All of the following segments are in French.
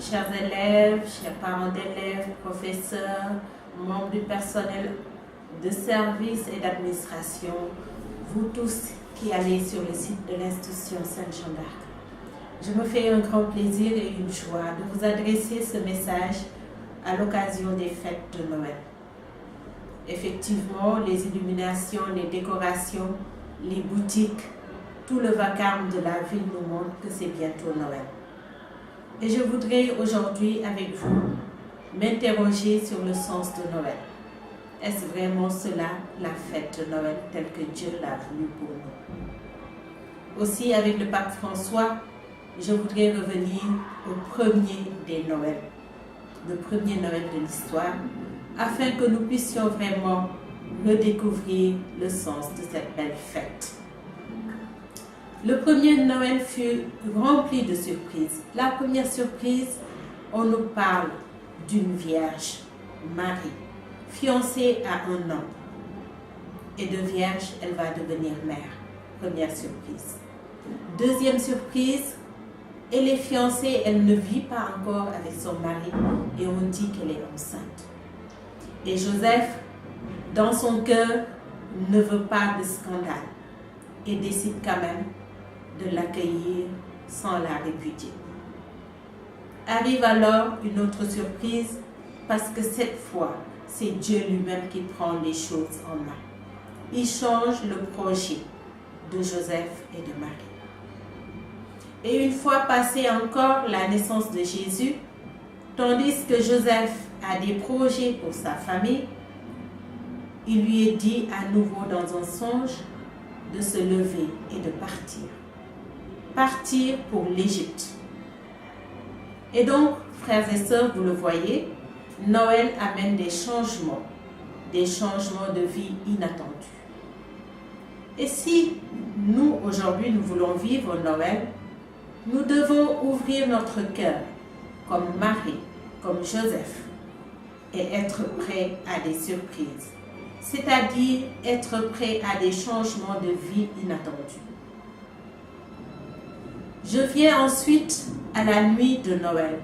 chers élèves, chers parents d'élèves, professeurs, membres du personnel de service et d'administration, vous tous qui allez sur le site de l'institution Sainte-Jeanne d'Arc. Je me fais un grand plaisir et une joie de vous adresser ce message à l'occasion des fêtes de Noël. Effectivement, les illuminations, les décorations, les boutiques, tout le vacarme de la ville nous montre que c'est bientôt Noël. Et je voudrais aujourd'hui avec vous m'interroger sur le sens de Noël. Est-ce vraiment cela la fête de Noël telle que Dieu l'a voulu pour nous? Aussi avec le pape François, je voudrais revenir au premier des Noëls, le premier Noël de l'histoire, afin que nous puissions vraiment redécouvrir le sens de cette belle fête. Le premier Noël fut rempli de surprises. La première surprise, on nous parle d'une vierge, Marie, fiancée à un homme. Et de vierge, elle va devenir mère. Première surprise. Deuxième surprise, elle est fiancée, elle ne vit pas encore avec son mari et on dit qu'elle est enceinte. Et Joseph, dans son cœur, ne veut pas de scandale et décide quand même de l'accueillir sans la répudier. Arrive alors une autre surprise parce que cette fois, c'est Dieu lui-même qui prend les choses en main. Il change le projet de Joseph et de Marie. Et une fois passée encore la naissance de Jésus, tandis que Joseph a des projets pour sa famille, il lui est dit à nouveau dans un songe de se lever et de partir. Partir pour l'Égypte. Et donc, frères et sœurs, vous le voyez, Noël amène des changements de vie inattendus. Et si nous, aujourd'hui, nous voulons vivre Noël, nous devons ouvrir notre cœur comme Marie, comme Joseph, et être prêts à des surprises, c'est-à-dire être prêts à des changements de vie inattendus. Je viens ensuite à la nuit de Noël,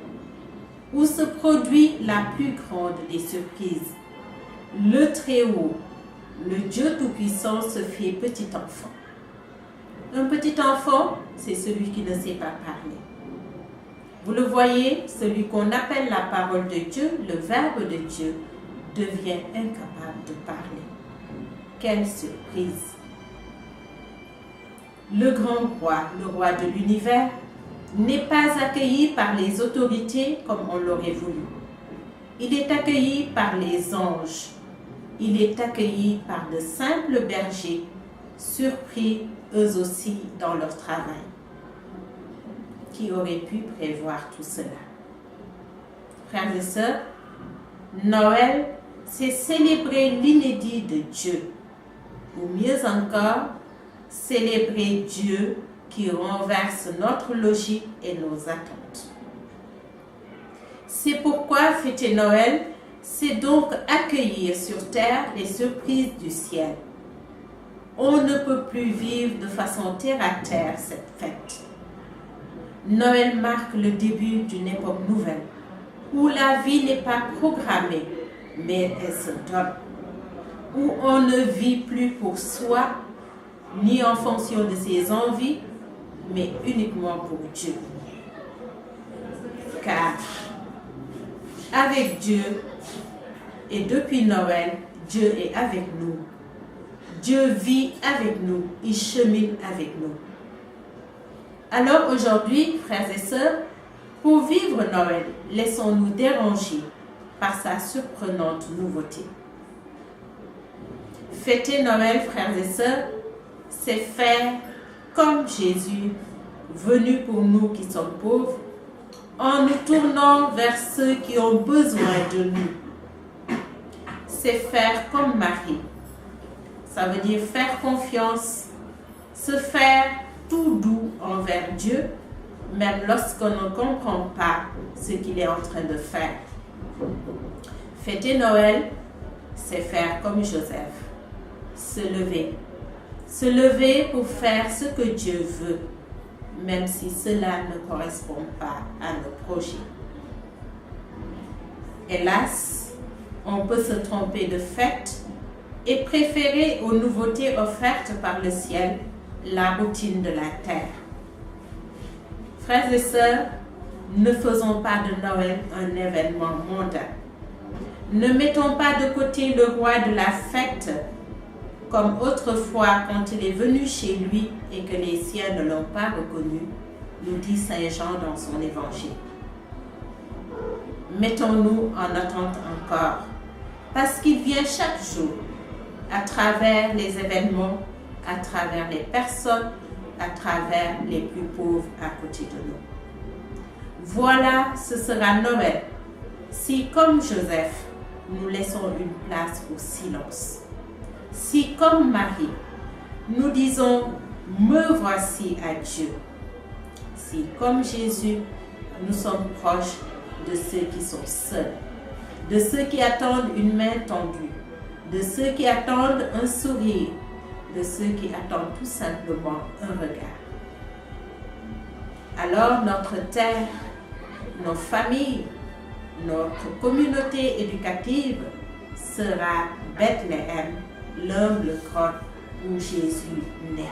où se produit la plus grande des surprises. Le Très-Haut, le Dieu Tout-Puissant, se fait petit enfant. Un petit enfant, c'est celui qui ne sait pas parler. Vous le voyez, celui qu'on appelle la parole de Dieu, le Verbe de Dieu, devient incapable de parler. Quelle surprise! Le grand roi, le roi de l'univers, n'est pas accueilli par les autorités comme on l'aurait voulu. Il est accueilli par les anges. Il est accueilli par de simples bergers, surpris eux aussi dans leur travail. Qui aurait pu prévoir tout cela? Frères et sœurs, Noël, c'est célébrer l'inédit de Dieu. Ou mieux encore, célébrer Dieu qui renverse notre logique et nos attentes. C'est pourquoi fêter Noël, c'est donc accueillir sur terre les surprises du ciel. On ne peut plus vivre de façon terre-à-terre cette fête. Noël marque le début d'une époque nouvelle, où la vie n'est pas programmée, mais elle se donne, où on ne vit plus pour soi, ni en fonction de ses envies, mais uniquement pour Dieu. Car avec Dieu, et depuis Noël, Dieu est avec nous. Dieu vit avec nous, il chemine avec nous. Alors aujourd'hui, frères et sœurs, pour vivre Noël, laissons-nous déranger par sa surprenante nouveauté. Fêter Noël, frères et sœurs, c'est faire comme Jésus, venu pour nous qui sommes pauvres, en nous tournant vers ceux qui ont besoin de nous. C'est faire comme Marie. Ça veut dire faire confiance, se faire tout doux envers Dieu, même lorsqu'on ne comprend pas ce qu'il est en train de faire. Fêter Noël, c'est faire comme Joseph, se lever. Se lever pour faire ce que Dieu veut, même si cela ne correspond pas à nos projets. Hélas, on peut se tromper de fête et préférer aux nouveautés offertes par le ciel la routine de la terre. Frères et sœurs, ne faisons pas de Noël un événement mondain. Ne mettons pas de côté le roi de la fête comme autrefois quand il est venu chez lui et que les siens ne l'ont pas reconnu, nous dit Saint Jean dans son évangile. Mettons-nous en attente encore, parce qu'il vient chaque jour, à travers les événements, à travers les personnes, à travers les plus pauvres à côté de nous. Voilà, ce sera Noël, si comme Joseph, nous laissons une place au silence. Si comme Marie, nous disons « Me voici à Dieu ». Si comme Jésus, nous sommes proches de ceux qui sont seuls, de ceux qui attendent une main tendue, de ceux qui attendent un sourire, de ceux qui attendent tout simplement un regard. Alors notre terre, nos familles, notre communauté éducative sera Bethléem, l'humble grotte où Jésus naît.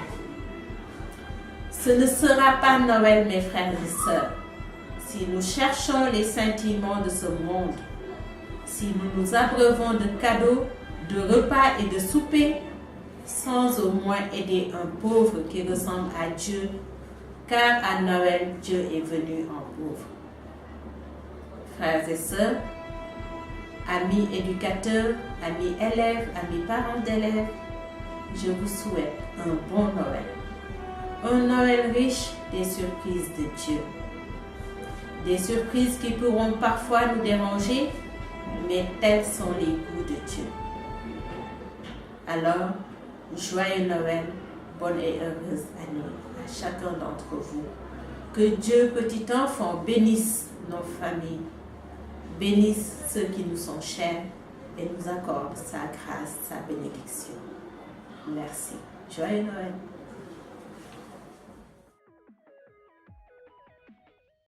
Ce ne sera pas Noël, mes frères et sœurs, si nous cherchons les sentiments de ce monde, si nous nous abreuvons de cadeaux, de repas et de soupers, sans au moins aider un pauvre qui ressemble à Dieu, car à Noël, Dieu est venu en pauvre. Frères et sœurs, amis éducateurs, amis élèves, amis parents d'élèves, je vous souhaite un bon Noël. Un Noël riche des surprises de Dieu. Des surprises qui pourront parfois nous déranger, mais tels sont les goûts de Dieu. Alors, joyeux Noël, bonne et heureuse année à chacun d'entre vous. Que Dieu, petit enfant, bénisse nos familles, bénisse ceux qui nous sont chers et nous accorde sa grâce, sa bénédiction. Merci. Joyeux Noël.